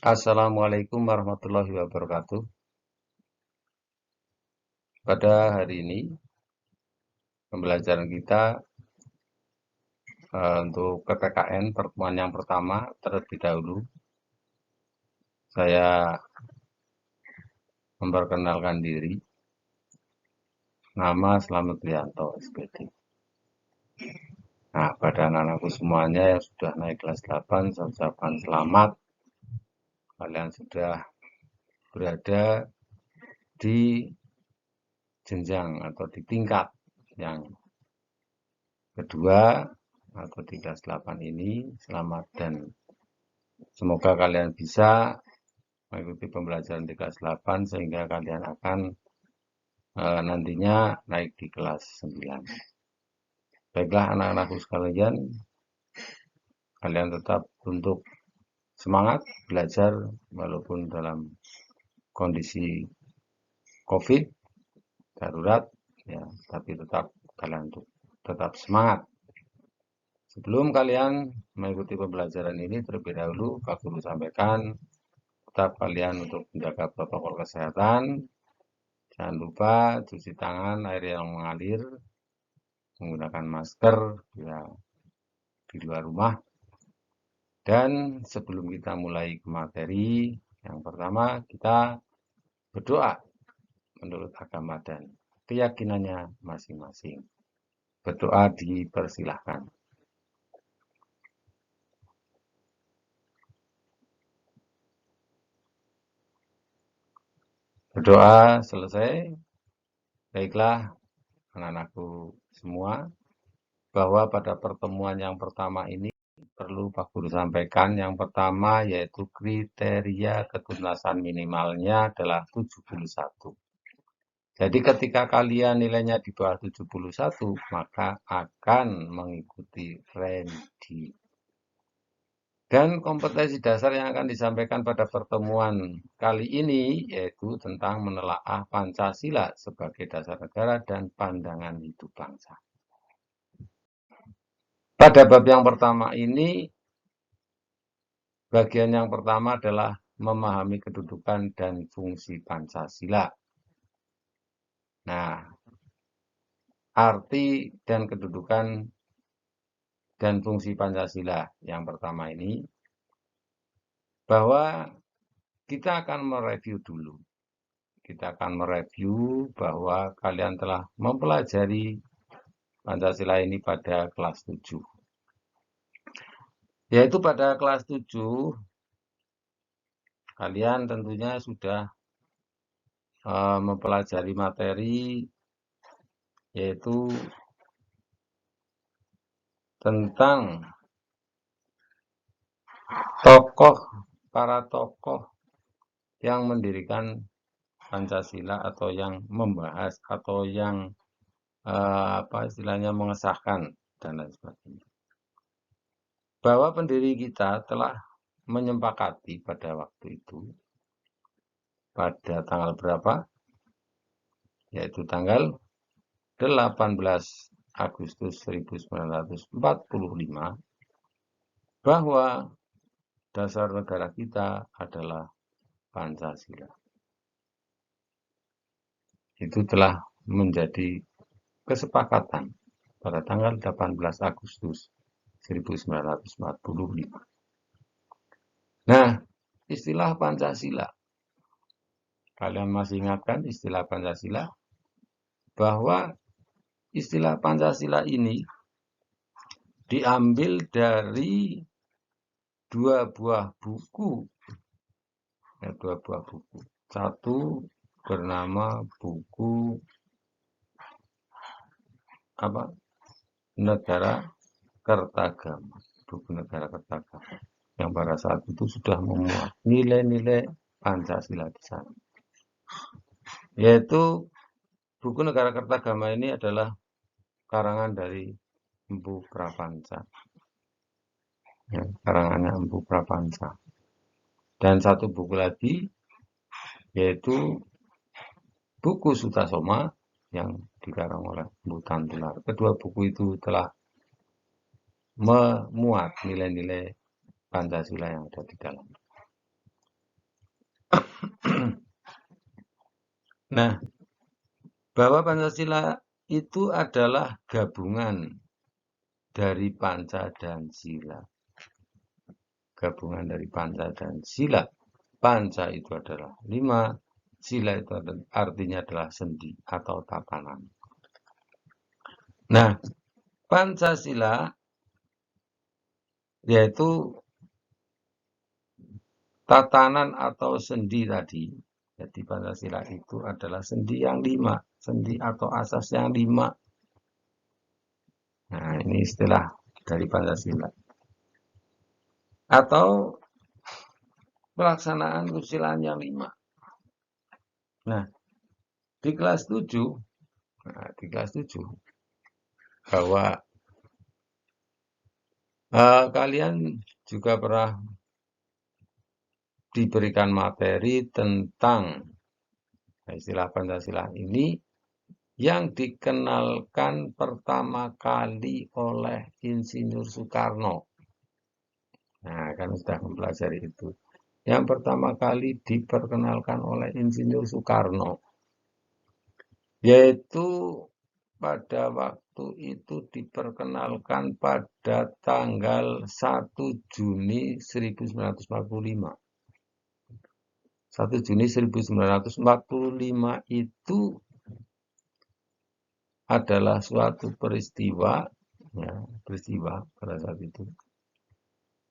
Assalamualaikum warahmatullahi wabarakatuh. Pada hari ini, pembelajaran kita untuk PPKN pertemuan yang pertama. Terlebih dahulu, saya memperkenalkan diri. Nama Slamet Rianto, SPD. Nah, pada anak-anakku semuanya yang sudah naik kelas 8, saya ucapkan selamat. Kalian sudah berada di jenjang atau di tingkat yang kedua atau di kelas 8 ini. Selamat dan semoga kalian bisa mengikuti pembelajaran di kelas 8 sehingga kalian akan nantinya naik di kelas 9. Baiklah anak-anakku sekalian, kalian tetap untuk semangat belajar walaupun dalam kondisi COVID darurat ya, tapi tetap kalian untuk tetap semangat. Sebelum kalian mengikuti pembelajaran ini, terlebih dahulu Pak Guru sampaikan tetap kalian untuk menjaga protokol kesehatan. Jangan lupa cuci tangan air yang mengalir, menggunakan masker ya, di luar rumah. Dan sebelum kita mulai ke materi, yang pertama kita berdoa menurut agama dan keyakinannya masing-masing. Berdoa dipersilahkan. Berdoa selesai. Baiklah anak-anakku semua, bahwa pada pertemuan yang pertama ini perlu Pak Guru sampaikan. Yang pertama yaitu kriteria ketuntasan minimalnya adalah 71. Jadi ketika kalian nilainya di bawah 71, maka akan mengikuti remedi. Dan kompetensi dasar yang akan disampaikan pada pertemuan kali ini yaitu tentang menelaah Pancasila sebagai dasar negara dan pandangan hidup bangsa. Pada bab yang pertama ini, bagian yang pertama adalah memahami kedudukan dan fungsi Pancasila. Nah, arti dan kedudukan dan fungsi Pancasila yang pertama ini, bahwa kita akan mereview dulu. Kita akan mereview bahwa kalian telah mempelajari Pancasila ini pada kelas 7. Yaitu pada kelas 7, kalian tentunya sudah mempelajari materi yaitu tentang para tokoh yang mendirikan Pancasila atau yang membahas atau yang istilahnya mengesahkan dan lain sebagainya. Bahwa pendiri kita telah menyepakati pada waktu itu, pada tanggal berapa? Yaitu tanggal 18 Agustus 1945, bahwa dasar negara kita adalah Pancasila. Itu telah menjadi kesepakatan pada tanggal 18 Agustus 1945. Nah, istilah Pancasila. Kalian masih ingatkan istilah Pancasila? Bahwa istilah Pancasila ini diambil dari dua buah buku. Satu bernama buku Negara Kertagama. Buku Negara Kertagama. Yang pada saat itu sudah memuat nilai-nilai Pancasila di sana. Yaitu buku Negara Kertagama ini adalah karangan dari Empu Prapanca. Ya, karangannya Empu Prapanca. Dan satu buku lagi yaitu buku Sutasoma yang dikarang oleh Empu Tantular. Kedua buku itu telah memuat nilai-nilai Pancasila yang ada di dalam. Nah, bahwa Pancasila itu adalah gabungan dari Panca dan Sila. Gabungan dari Panca dan Sila. Panca itu adalah 5, Sila itu artinya adalah sendi atau tatanan. Nah, Pancasila yaitu tatanan atau sendi tadi. Jadi Pancasila itu adalah sendi yang 5, sendi atau asas yang 5. Nah, ini istilah dari Pancasila. Atau pelaksanaan kesusilaan yang 5. Nah, di kelas 7, bahwa kalian juga pernah diberikan materi tentang istilah Pancasila ini yang dikenalkan pertama kali oleh Insinyur Soekarno. Nah, kan sudah mempelajari itu. Yang pertama kali diperkenalkan oleh Insinyur Soekarno, yaitu pada waktu itu diperkenalkan pada tanggal 1 Juni 1945. 1 Juni 1945 itu adalah suatu peristiwa, ya, peristiwa pada saat itu.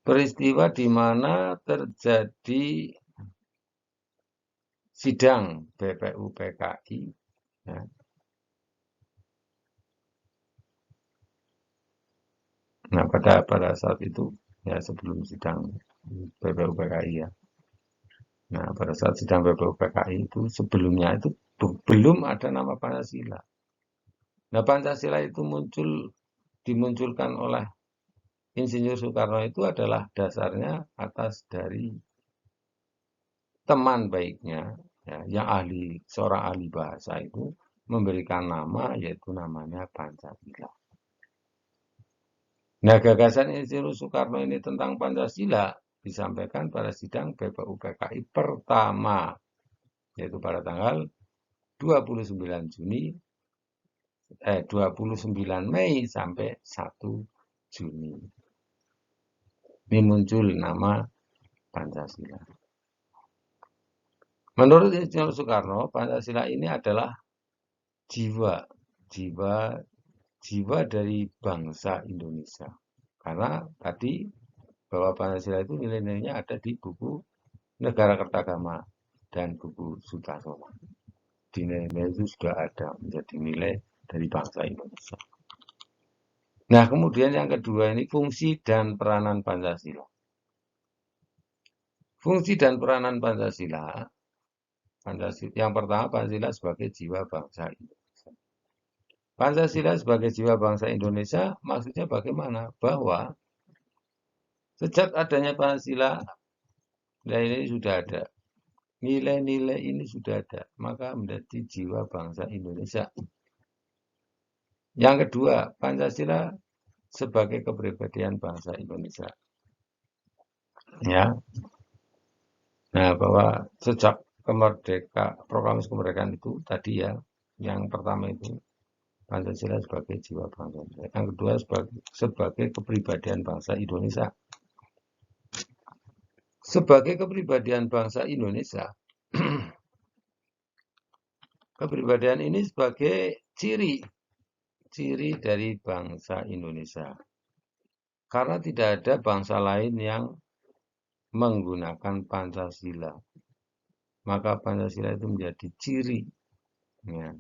Peristiwa di mana terjadi sidang BPUPKI, ya. Nah, pada saat itu, ya sebelum sidang BPUPKI ya. Nah, pada saat sidang BPUPKI itu sebelumnya itu belum ada nama Pancasila. Nah, Pancasila itu dimunculkan oleh Insinyur Soekarno itu adalah dasarnya atas dari teman baiknya, ya, yang seorang ahli bahasa itu memberikan nama, yaitu namanya Pancasila. Nah, gagasan Insinyur Soekarno ini tentang Pancasila disampaikan pada sidang BPUPKI pertama, yaitu pada tanggal 29 Mei sampai 1 Juni. Ini muncul nama Pancasila. Menurut Insinyur Soekarno, Pancasila ini adalah jiwa dari bangsa Indonesia. Karena tadi bahwa Pancasila itu nilai-nilainya ada di buku Negara Kertagama dan buku Sutasoma. Di nilai-nilai itu sudah ada menjadi nilai dari bangsa Indonesia. Nah, kemudian yang kedua ini fungsi dan peranan Pancasila. Fungsi dan peranan Pancasila, yang pertama Pancasila sebagai jiwa bangsa Indonesia. Pancasila sebagai jiwa bangsa Indonesia maksudnya bagaimana? Bahwa sejak adanya Pancasila, nilai-nilai sudah ada. Nilai-nilai ini sudah ada, maka menjadi jiwa bangsa Indonesia. Yang kedua, Pancasila sebagai kepribadian bangsa Indonesia. Ya. Nah, bahwa sejak proklamasi kemerdekaan itu tadi ya, yang pertama itu Pancasila sebagai jiwa bangsa Indonesia. Yang kedua sebagai kepribadian bangsa Indonesia. Sebagai kepribadian bangsa Indonesia, kepribadian ini sebagai ciri dari bangsa Indonesia. Karena tidak ada bangsa lain yang menggunakan Pancasila. Maka Pancasila itu menjadi ciri, ya,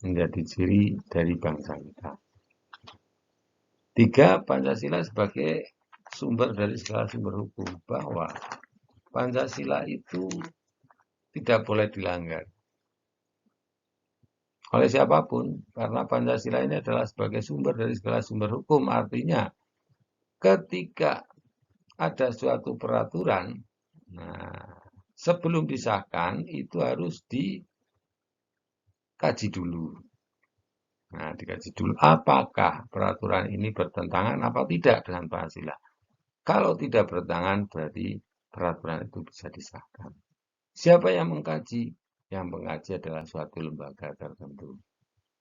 menjadi ciri dari bangsa kita. 3, Pancasila sebagai sumber dari segala sumber hukum, bahwa Pancasila itu tidak boleh dilanggar oleh siapapun, karena Pancasila ini adalah sebagai sumber dari segala sumber hukum. Artinya, ketika ada suatu peraturan, nah, sebelum disahkan itu harus dikaji dulu. Nah, dikaji dulu apakah peraturan ini bertentangan apa tidak dengan Pancasila. Kalau tidak bertentangan, berarti peraturan itu bisa disahkan. Siapa yang mengkaji? yang mengaji adalah suatu lembaga tertentu.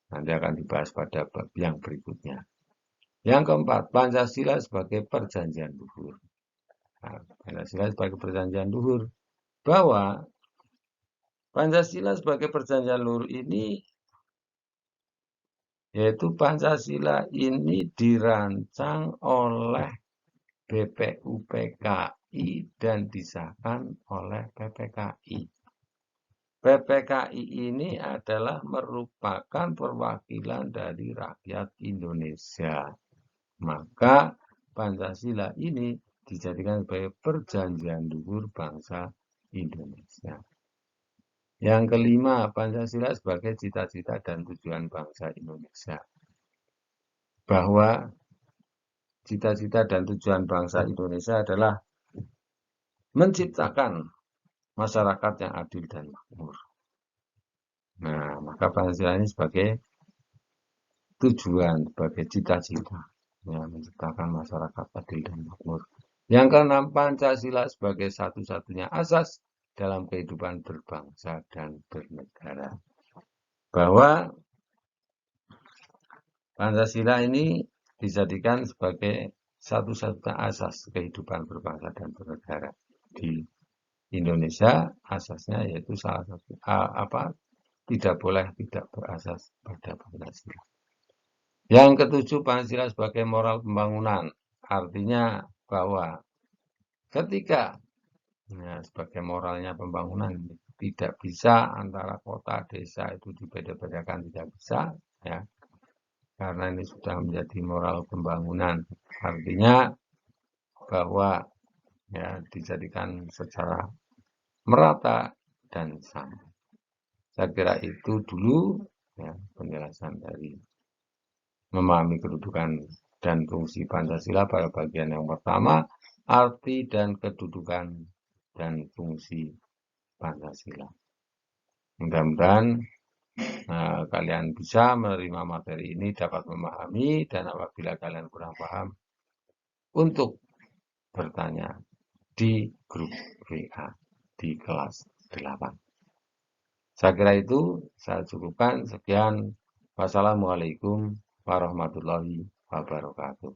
Nanti akan dibahas pada bab yang berikutnya. Yang keempat, Pancasila sebagai perjanjian luhur. Nah, Pancasila sebagai perjanjian luhur, bahwa Pancasila sebagai perjanjian luhur ini, yaitu Pancasila ini dirancang oleh BPUPKI dan disahkan oleh PPKI. PPKI ini adalah merupakan perwakilan dari rakyat Indonesia. Maka Pancasila ini dijadikan sebagai perjanjian luhur bangsa Indonesia. Yang kelima, Pancasila sebagai cita-cita dan tujuan bangsa Indonesia. Bahwa cita-cita dan tujuan bangsa Indonesia adalah menciptakan masyarakat yang adil dan makmur. Nah, maka Pancasila ini sebagai tujuan, sebagai cita-cita, ya, menciptakan masyarakat adil dan makmur. Yang keenam, Pancasila sebagai satu-satunya asas dalam kehidupan berbangsa dan bernegara. Bahwa Pancasila ini dijadikan sebagai satu-satunya asas kehidupan berbangsa dan bernegara. Di Indonesia asasnya yaitu salah satu tidak boleh tidak berasas pada Pancasila. Yang ketujuh, Pancasila sebagai moral pembangunan. Artinya bahwa ketika sebagai moralnya pembangunan tidak bisa antara kota desa itu dibeda-bedakan, tidak bisa, ya, karena ini sudah menjadi moral pembangunan. Artinya bahwa ya dijadikan secara merata dan sama. Saya kira itu dulu ya penjelasan dari memahami kedudukan dan fungsi Pancasila pada bagian yang pertama, arti dan kedudukan dan fungsi Pancasila. Mudah-mudahan kalian bisa menerima materi ini, dapat memahami, dan apabila kalian kurang paham, untuk bertanya di grup WA di kelas 8. Saya kira itu saya cukupkan. Sekian. Wassalamualaikum warahmatullahi wabarakatuh.